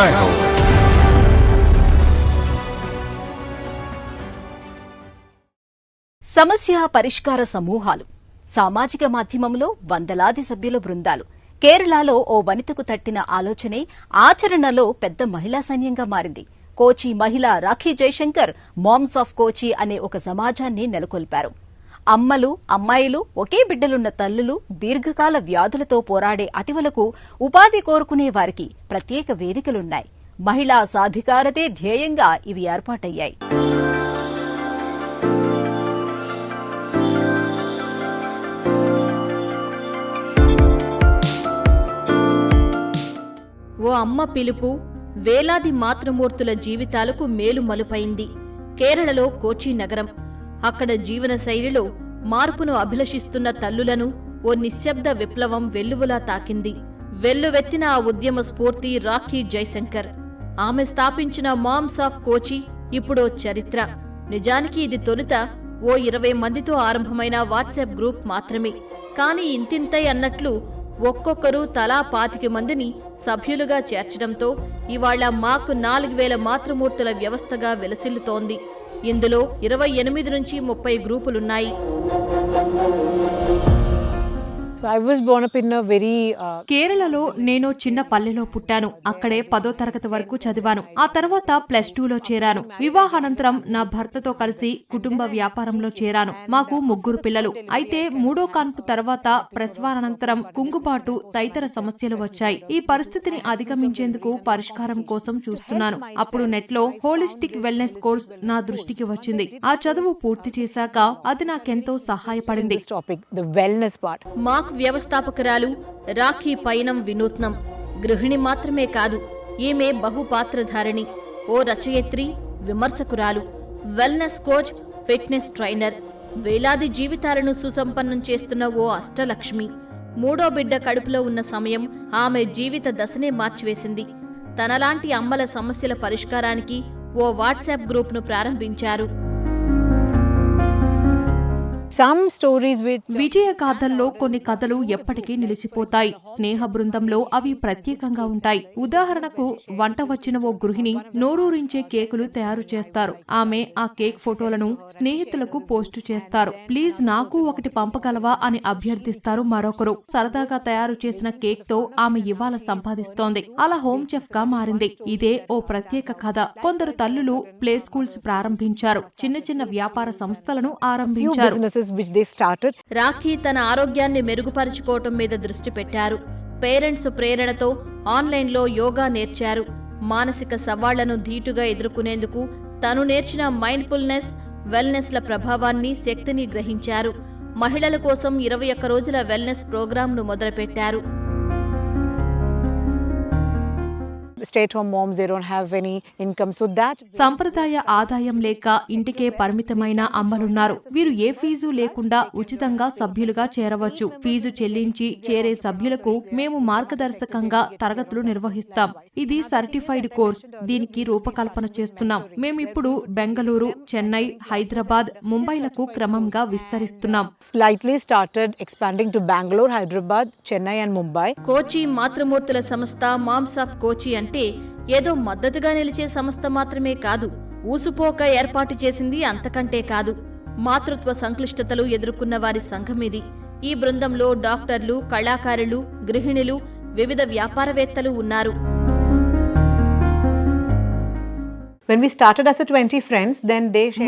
जय हो। సమస్య పరిష్కార సమూహాలు, సామాజిక మాధ్యమంలో వందలాది సభ్యుల బృందాలు. కేరళలో ఓ వనితకు తట్టిన ఆలోచనే ఆచరణలో పెద్ద మహిళా సైన్యంగా మారింది. కోచి మహిళ రాఖీ జయశంకర్ మామ్స్ ఆఫ్ కోచి అనే ఒక సమాజాన్ని నెలకొల్పారు. అమ్మలు, అమ్మాయిలు, ఒకే బిడ్డలున్న తల్లులు, దీర్ఘకాల వ్యాధులతో పోరాడే అతివలకు ఉపాధి కోరుకునే వారికి ప్రత్యేక వేదికలున్నాయి. మహిళా సాధికారతే ధ్యేయంగా ఇవి ఏర్పాటయ్యాయి. ఓ అమ్మ పిలుపు వేలాది మాతృమూర్తుల జీవితాలకు మేలు మలుపైంది. కేరళలో కోచి నగరం. అక్కడ జీవన శైలిలో మార్పును అభిలషిస్తున్న తల్లులను ఓ నిశ్శబ్ద విప్లవం వెల్లువలా తాకింది. వెల్లువెత్తిన ఆ ఉద్యమ స్ఫూర్తి రాఖీ జయశంకర్. ఆమె స్థాపించిన మామ్స్ ఆఫ్ కోచి ఇప్పుడో చరిత్ర. నిజానికి ఇది తొలుత ఓ 20 మందితో ఆరంభమైన వాట్సాప్ గ్రూప్ మాత్రమే. కానీ ఇంతింతై అన్నట్లు ఒక్కొక్కరు తలా 25 మందిని సభ్యులుగా చేర్చడంతో ఇవాళ మాకు 4000 మాతృమూర్తుల వ్యవస్థగా వెలసిల్లుతోంది. ఇందులో 28 నుంచి 30 గ్రూపులున్నాయి. కేరళలో నేను చిన్న పల్లెలో పుట్టాను. అక్కడే 10వ తరగతి వరకు చదివాను. ఆ తర్వాత +2లో చేరాను. వివాహానంతరం నా భర్తతో కలిసి కుటుంబ వ్యాపారంలో చేరాను. మాకు 3 పిల్లలు. అయితే 3వ కాన్పు తర్వాత ప్రసవానంతరం కుంగుబాటు తదితర సమస్యలు వచ్చాయి. ఈ పరిస్థితిని అధిగమించేందుకు పరిష్కారం కోసం చూస్తున్నాను. అప్పుడు నెట్లో హోలిస్టిక్ వెల్నెస్ కోర్స్ నా దృష్టికి వచ్చింది. ఆ చదువు పూర్తి చేశాక అది నాకెంతో సహాయపడింది. మాకు వ్యవస్థాపకురాలు రాఖీ పయనం వినూత్నం. గృహిణి మాత్రమే కాదు, ఈమె బహుపాత్రధారిణి. ఓ రచయిత్రి, విమర్శకురాలు, వెల్నెస్ కోచ్, ఫిట్నెస్ ట్రైనర్. వేలాది జీవితాలను సుసంపన్నం చేస్తున్న ఓ అష్టలక్ష్మి. 3వ బిడ్డ కడుపులో ఉన్న సమయం ఆమె జీవిత దశనే మార్చివేసింది. తనలాంటి అమ్మల సమస్యల పరిష్కారానికి ఓ వాట్సాప్ గ్రూప్ను ప్రారంభించారు. విజయ గాథల్లో కొన్ని కథలు ఎప్పటికీ నిలిచిపోతాయి. స్నేహ బృందంలో అవి ప్రత్యేకంగా ఉంటాయి. ఉదాహరణకు వంట వచ్చిన ఓ గృహిణి నోరూరించే కేకులు తయారు చేస్తారు. ఆమె ఆ కేక్ ఫోటోలను స్నేహితులకు పోస్టు చేస్తారు. ప్లీజ్ నాకు ఒకటి పంపగలవా అని అభ్యర్థిస్తారు మరొకరు. సరదాగా తయారు చేసిన కేక్ తో ఆమె ఇవాళ సంపాదిస్తోంది. అలా హోమ్ చెఫ్ గా మారింది. ఇదే ఓ ప్రత్యేక కథ. కొందరు తల్లులు ప్లే స్కూల్స్ ప్రారంభించారు. చిన్న చిన్న వ్యాపార సంస్థలను ఆరంభించారు. రాఖీ తన ఆరోగ్యాన్ని మెరుగుపరుచుకోవటం మీద దృష్టి పెట్టారు. పేరెంట్స్ ప్రేరణతో ఆన్లైన్లో యోగా నేర్చారు. మానసిక సవాళ్లను ధీటుగా ఎదుర్కొనేందుకు తను నేర్చిన మైండ్ఫుల్నెస్, వెల్నెస్ల ప్రభావాన్ని, శక్తిని గ్రహించారు. మహిళల కోసం 21 రోజుల వెల్నెస్ ప్రోగ్రాంను మొదలుపెట్టారు. సంప్రదాయ ఆదాయం లేక ఇంటికే పరిమితమైన అమ్మలున్నారు. వీరు ఏ ఫీజు లేకుండా ఉచితంగా సభ్యులుగా చేరవచ్చు. ఫీజు చెల్లించి చేరే సభ్యులకు మేము మార్గదర్శకంగా తరగతులు నిర్వహిస్తాం. ఇది సర్టిఫైడ్ కోర్స్. దీనికి రూపకల్పన చేస్తున్నాం. మేమిప్పుడు బెంగళూరు, చెన్నై, హైదరాబాద్, ముంబైలకు క్రమంగా విస్తరిస్తున్నాం. కోచి మాతృమూర్తుల సంస్థ మామ్స్ ఆఫ్ కోచి అంటే ఏదో మద్దతుగా నిలిచే సంస్థ మాత్రమే కాదు. ఊసుపోక ఏర్పాటు చేసింది అంతకంటే కాదు. మాతృత్వ సంక్లిష్టతలు ఎదుర్కొన్న వారి సంఘమిది. ఈ బృందంలో డాక్టర్లు, కళాకారులు, గృహిణులు, వివిధ వ్యాపారవేత్తలు ఉన్నారు.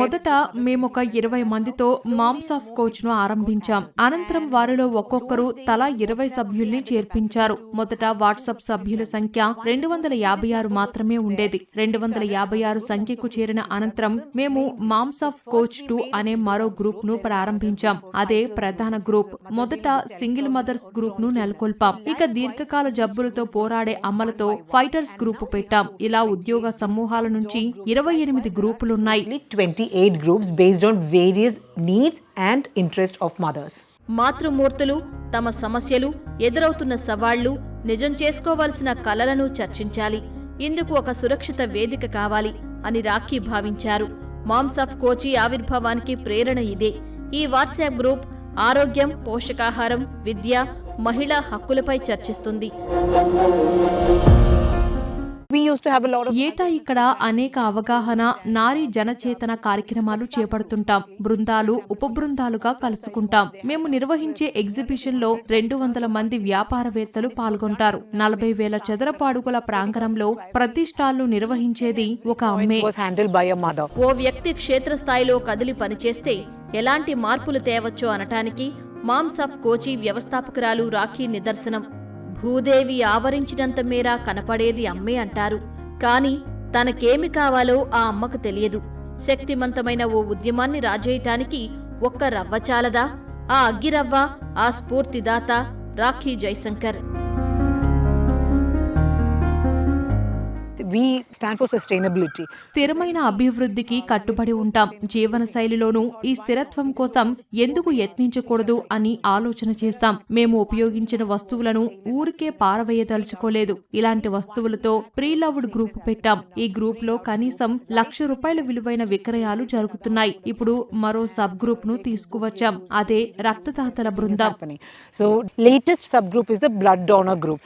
మొదట మేమొక 20 మందితో మామ్స్ ఆఫ్ కోచ్ ను ఆరంభించాం. అనంతరం వారిలో ఒక్కొక్కరు తలా 20 సభ్యుల్ని చేర్పించారు. మొదట వాట్సాప్ సభ్యుల సంఖ్య 256 మాత్రమే ఉండేది. 256 సంఖ్యకు చేరిన అనంతరం మేము మామ్స్ ఆఫ్ కోచ్ 2 అనే మరో గ్రూప్ ను ప్రారంభించాం. అదే ప్రధాన గ్రూప్. మొదట సింగిల్ మదర్స్ గ్రూప్ ను నెలకొల్పాం. ఇక దీర్ఘకాల జబ్బులతో పోరాడే అమ్మలతో ఫైటర్స్ గ్రూప్ పెట్టాం. ఇలా ఉద్యోగ సమూహాల నుంచి 28 గ్రూపులున్నాయి. 28 groups based on various needs and interest of mothers. మాతృమూర్తులు తమ సమస్యలు, ఎదురవుతున్న సవాళ్లు, నిజం చేసుకోవాల్సిన కలలను చర్చించాలి. ఇందుకు ఒక సురక్షిత వేదిక కావాలి అని రాఖీ భావించారు. మామ్స్ ఆఫ్ కోచి ఆవిర్భావానికి ప్రేరణ ఇదే. ఈ వాట్సాప్ గ్రూప్ ఆరోగ్యం, పోషకాహారం, విద్య, మహిళా హక్కులపై చర్చిస్తుంది. used to have a lot of ఏటా ఇక్కడ అనేక అవగాహన నారీ జనచేతన కార్యక్రమాలు చేపడుతుంటాం. బృందాలు ఉపబృందాలుగా కలుసుకుంటాం. మేము నిర్వహించే ఎగ్జిబిషన్ లో 200 మంది వ్యాపారవేత్తలు పాల్గొంటారు. 40,000 చదరపు అడుగుల ప్రాంగణంలో ప్రతి స్టాల్ను నిర్వహించేది ఒక అమ్మే. was handled by a mother. ఓ వ్యక్తి క్షేత్రస్థాయిలో కదిలి పనిచేస్తే ఎలాంటి మార్పులు తేవచ్చో అనటానికి మామ్స్ ఆఫ్ కోచి వ్యవస్థాపకురాలు రాఖీ నిదర్శనం. భూదేవి ఆవరించినంత మేర కనపడేది అమ్మే అంటారు. కాని తనకేమి కావాలో ఆ అమ్మకు తెలియదు. శక్తిమంతమైన ఓ ఉద్యమాన్ని రాజేయటానికి ఒక్క రవ్వ చాలదా? ఆ అగ్గిరవ్వ, ఆ స్ఫూర్తిదాత Rakhi Jaishankar. We stand for sustainability. స్థిరమైన అభివృద్ధికి కట్టుబడి ఉంటాం. జీవన శైలిలోనూ ఈ స్థిరత్వం కోసం ఎందుకు యత్నించకూడదు అని ఆలోచన చేస్తాం. మేము ఉపయోగించిన వస్తువులను ఊరికే పారవేయదలుచుకోలేదు. ఇలాంటి వస్తువులతో ప్రీలవ్డ్ గ్రూప్ పెట్టాం. ఈ గ్రూప్ లో కనీసం ₹1,00,000 విలువైన విక్రయాలు జరుగుతున్నాయి. ఇప్పుడు మరో సబ్ గ్రూప్ ను తీసుకువచ్చాం. అదే రక్తదాతల బృందం. So latest subgroup is the blood donor group.